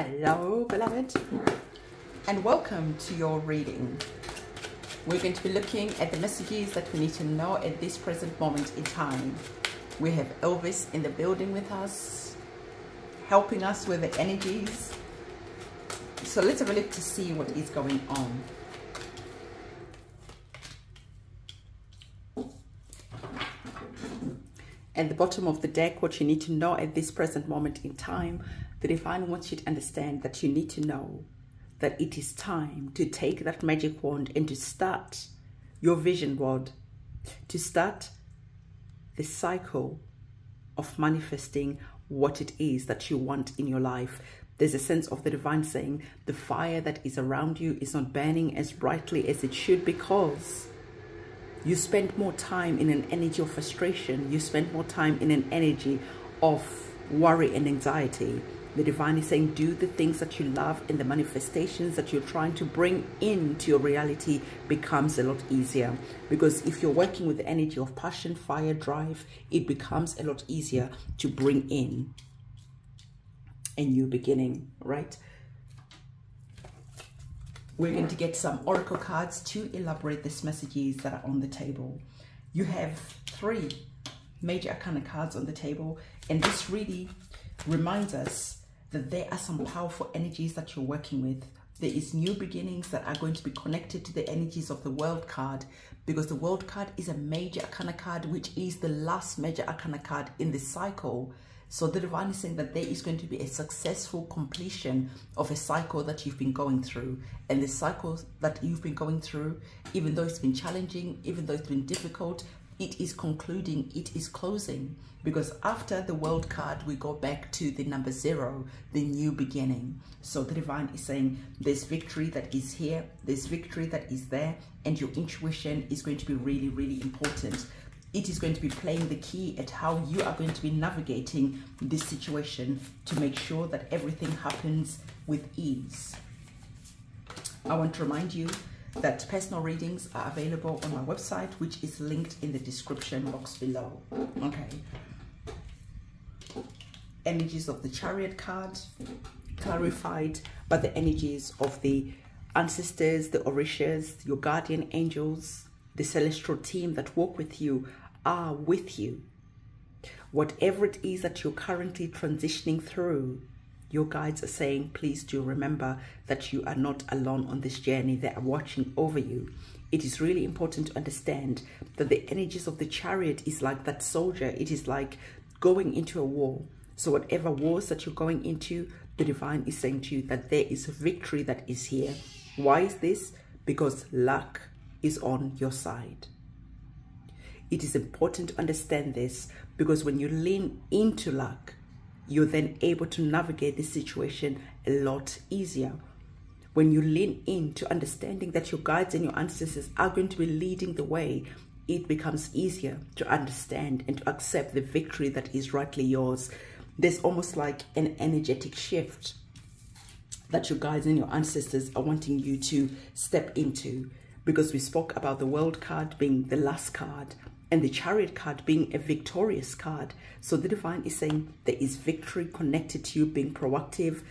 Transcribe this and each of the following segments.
Hello, beloved, and welcome to your reading. We're going to be looking at the messages that we need to know at this present moment in time. We have Elvis in the building with us, helping us with the energies. So let's have a look to see what is going on. At the bottom of the deck, what you need to know at this present moment in time, the Divine wants you to understand that you need to know that it is time to take that magic wand and to start your vision board, to start the cycle of manifesting what it is that you want in your life. There's a sense of the Divine saying the fire that is around you is not burning as brightly as it should because you spend more time in an energy of frustration. You spend more time in an energy of worry and anxiety. The Divine is saying, do the things that you love, and the manifestations that you're trying to bring into your reality becomes a lot easier. Because if you're working with the energy of passion, fire, drive, it becomes a lot easier to bring in a new beginning, right? We're going to get some oracle cards to elaborate these messages that are on the table. You have 3 major arcana cards on the table, and this really reminds us that there are some powerful energies that you're working with. There is new beginnings that are going to be connected to the energies of the World card, because the World card is a major arcana card, which is the last major arcana card in this cycle. So the Divine is saying that there is going to be a successful completion of a cycle that you've been going through. And the cycle that you've been going through, even though it's been challenging, even though it's been difficult, it is concluding, it is closing. Because after the World card, we go back to the number 0, the new beginning. So the Divine is saying there's victory that is here, there's victory that is there, and your intuition is going to be really, really important. It is going to be playing the key at how you are going to be navigating this situation to make sure that everything happens with ease. I want to remind you that personal readings are available on my website, which is linked in the description box below. Okay. Energies of the Chariot card, clarified, but the energies of the ancestors, the Orishas, your guardian angels, the celestial team that walk with you are with you. Whatever it is that you're currently transitioning through, your guides are saying, please do remember that you are not alone on this journey. They are watching over you. It is really important to understand that the energies of the Chariot is like that soldier. It is like going into a war. So whatever wars that you're going into, the Divine is saying to you that there is a victory that is here. Why is this? Because luck is on your side. It is important to understand this, because when you lean into luck, you're then able to navigate the situation a lot easier. When you lean into understanding that your guides and your ancestors are going to be leading the way, it becomes easier to understand and to accept the victory that is rightly yours. There's almost like an energetic shift that your guides and your ancestors are wanting you to step into, because we spoke about the World card being the last card and the Chariot card being a victorious card. So the Divine is saying there is victory connected to you being proactive,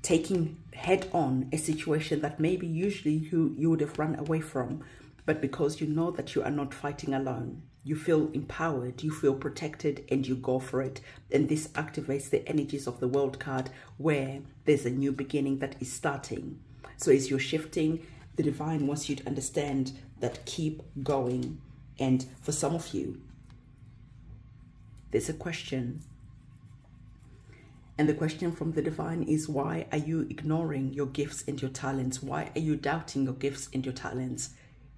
taking head on a situation that maybe usually you would have run away from. But because you know that you are not fighting alone, you feel empowered, you feel protected, and you go for it. And this activates the energies of the World card, where there's a new beginning that is starting. So as you're shifting, the Divine wants you to understand that keep going. And for some of you, there's a question. And the question from the Divine is, why are you ignoring your gifts and your talents? Why are you doubting your gifts and your talents?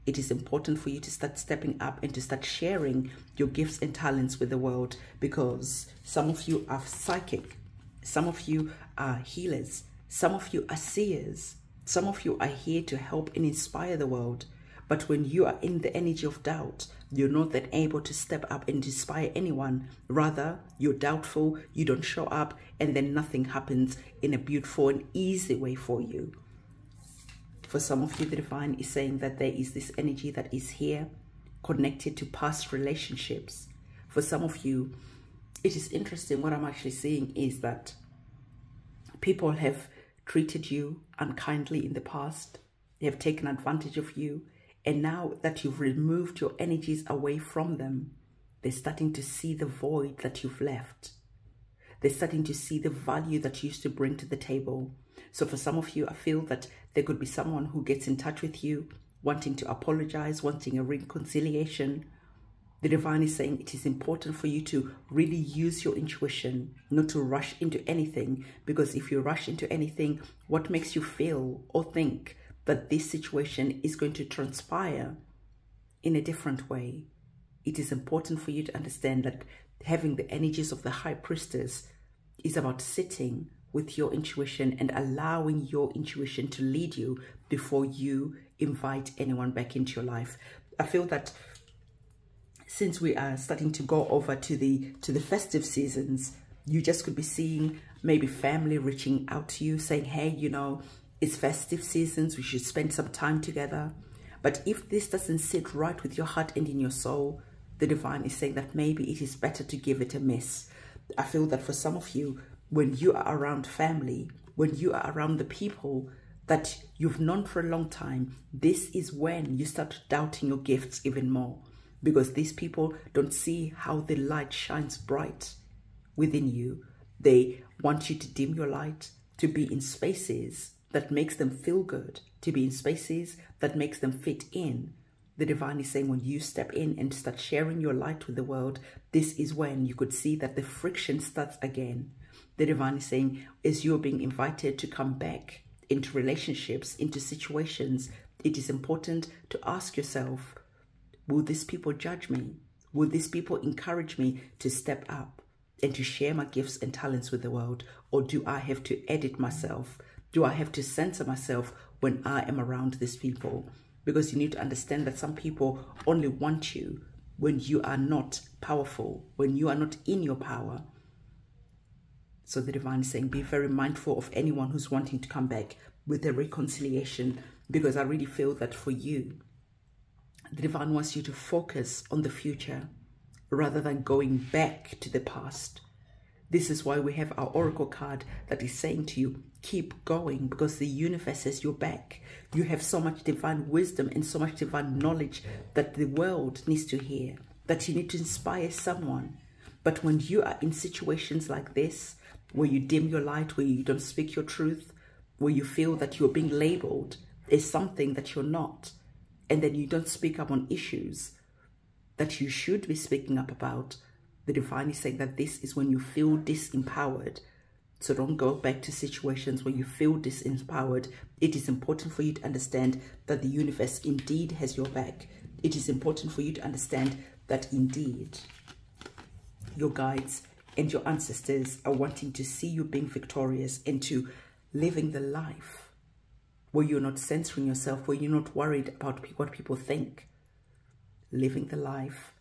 It is important for you to start stepping up and to start sharing your gifts and talents with the world, because some of you are psychic. Some of you are healers. Some of you are seers. Some of you are here to help and inspire the world. But when you are in the energy of doubt, you're not then able to step up and inspire anyone. Rather, you're doubtful, you don't show up, and then nothing happens in a beautiful and easy way for you. For some of you, the Divine is saying that there is this energy that is here connected to past relationships. For some of you, it is interesting. What I'm actually seeing is that people have treated you unkindly in the past. They have taken advantage of you. And now that you've removed your energies away from them, they're starting to see the void that you've left. They're starting to see the value that you used to bring to the table. So for some of you, I feel that there could be someone who gets in touch with you, wanting to apologize, wanting a reconciliation. The divine is saying it is important for you to really use your intuition, not to rush into anything. Because if you rush into anything, what makes you feel or think that this situation is going to transpire in a different way? It is important for you to understand that having the energies of the High Priestess is about sitting with your intuition and allowing your intuition to lead you before you invite anyone back into your life. I feel that since we are starting to go over to the festive seasons, you just could be seeing maybe family reaching out to you saying, hey, you know, it's festive seasons, we should spend some time together. But if this doesn't sit right with your heart and in your soul, the divine is saying that maybe it is better to give it a miss. I feel that for some of you, when you are around family, when you are around the people that you've known for a long time, this is when you start doubting your gifts even more. Because these people don't see how the light shines bright within you. They want you to dim your light, to be in spaces that makes them feel good, to be in spaces that makes them fit in. The divine is saying when you step in and start sharing your light with the world, this is when you could see that the friction starts again. The divine is saying as you're being invited to come back into relationships, into situations, it is important to ask yourself, will these people judge me? Will these people encourage me to step up and to share my gifts and talents with the world? Or do I have to edit myself? Do I have to censor myself when I am around these people? Because you need to understand that some people only want you when you are not powerful, when you are not in your power. So the divine is saying, be very mindful of anyone who's wanting to come back with a reconciliation, because I really feel that for you, the divine wants you to focus on the future rather than going back to the past. This is why we have our oracle card that is saying to you, keep going, because the universe has your back. You have so much divine wisdom and so much divine knowledge that the world needs to hear, that you need to inspire someone. But when you are in situations like this, where you dim your light, where you don't speak your truth, where you feel that you're being labeled as something that you're not, and then you don't speak up on issues that you should be speaking up about, the divine is saying that this is when you feel disempowered. So don't go back to situations where you feel disempowered. It is important for you to understand that the universe indeed has your back. It is important for you to understand that indeed your guides and your ancestors are wanting to see you being victorious and to living the life where you're not censoring yourself, where you're not worried about what people think. Living the life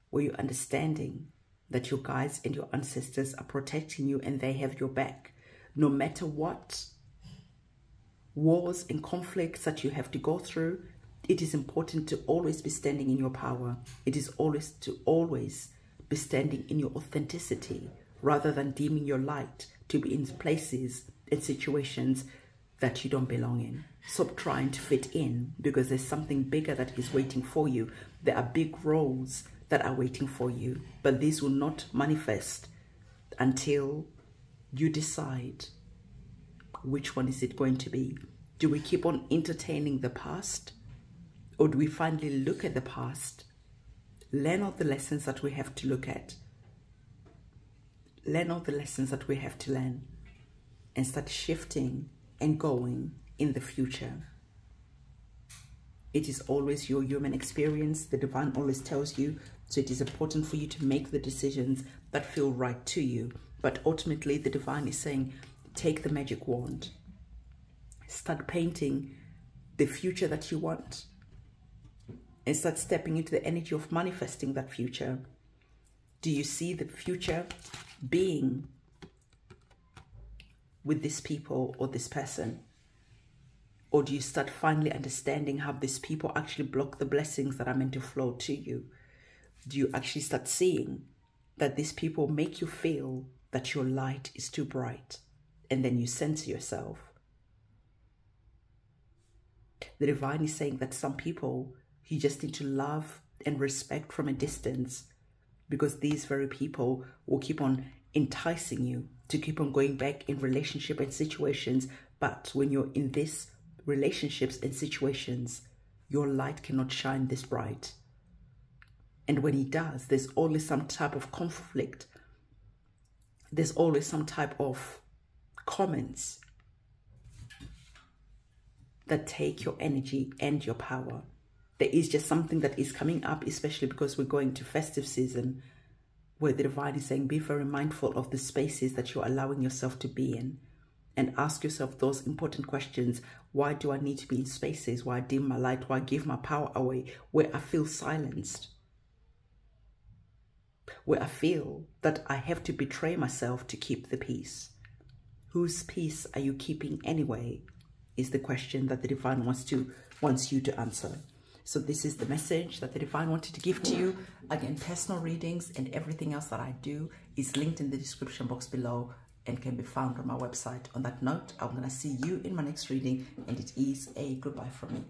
where you're understanding that your guides and your ancestors are protecting you and they have your back. No matter what wars and conflicts that you have to go through, it is important to always be standing in your power. It is always to be standing in your authenticity rather than dimming your light to be in places and situations that you don't belong in. Stop trying to fit in, because there's something bigger that is waiting for you. There are big roles that are waiting for you, but these will not manifest until you decide which one is it going to be. Do we keep on entertaining the past, or do we finally look at the past, learn all the lessons that we have to look at, learn all the lessons that we have to learn, and start shifting and going in the future? It is always your human experience. The divine always tells you. So it is important for you to make the decisions that feel right to you. But ultimately, the divine is saying, take the magic wand. Start painting the future that you want. And start stepping into the energy of manifesting that future. Do you see the future being with these people or this person? Or do you start finally understanding how these people actually block the blessings that are meant to flow to you? Do you actually start seeing that these people make you feel that your light is too bright, and then you censor yourself The divine is saying that some people you just need to love and respect from a distance, because these very people will keep on enticing you to keep on going back in relationship and situations. But when you're in these relationships and situations, your light cannot shine this bright. And when it does, there's always some type of conflict. There's always some type of comments that take your energy and your power. There is just something that is coming up, especially because we're going to festive season, where the divine is saying, be very mindful of the spaces that you're allowing yourself to be in, and ask yourself those important questions. Why do I need to be in spaces where I dim my light, where I give my power away, where I feel silenced, where I feel that I have to betray myself to keep the peace? Whose peace are you keeping anyway, is the question that the divine wants you to answer. So this is the message that the divine wanted to give to you. Again, personal readings and everything else that I do is linked in the description box below and can be found on my website. On that note, I'm going to see you in my next reading, and it is a goodbye from me.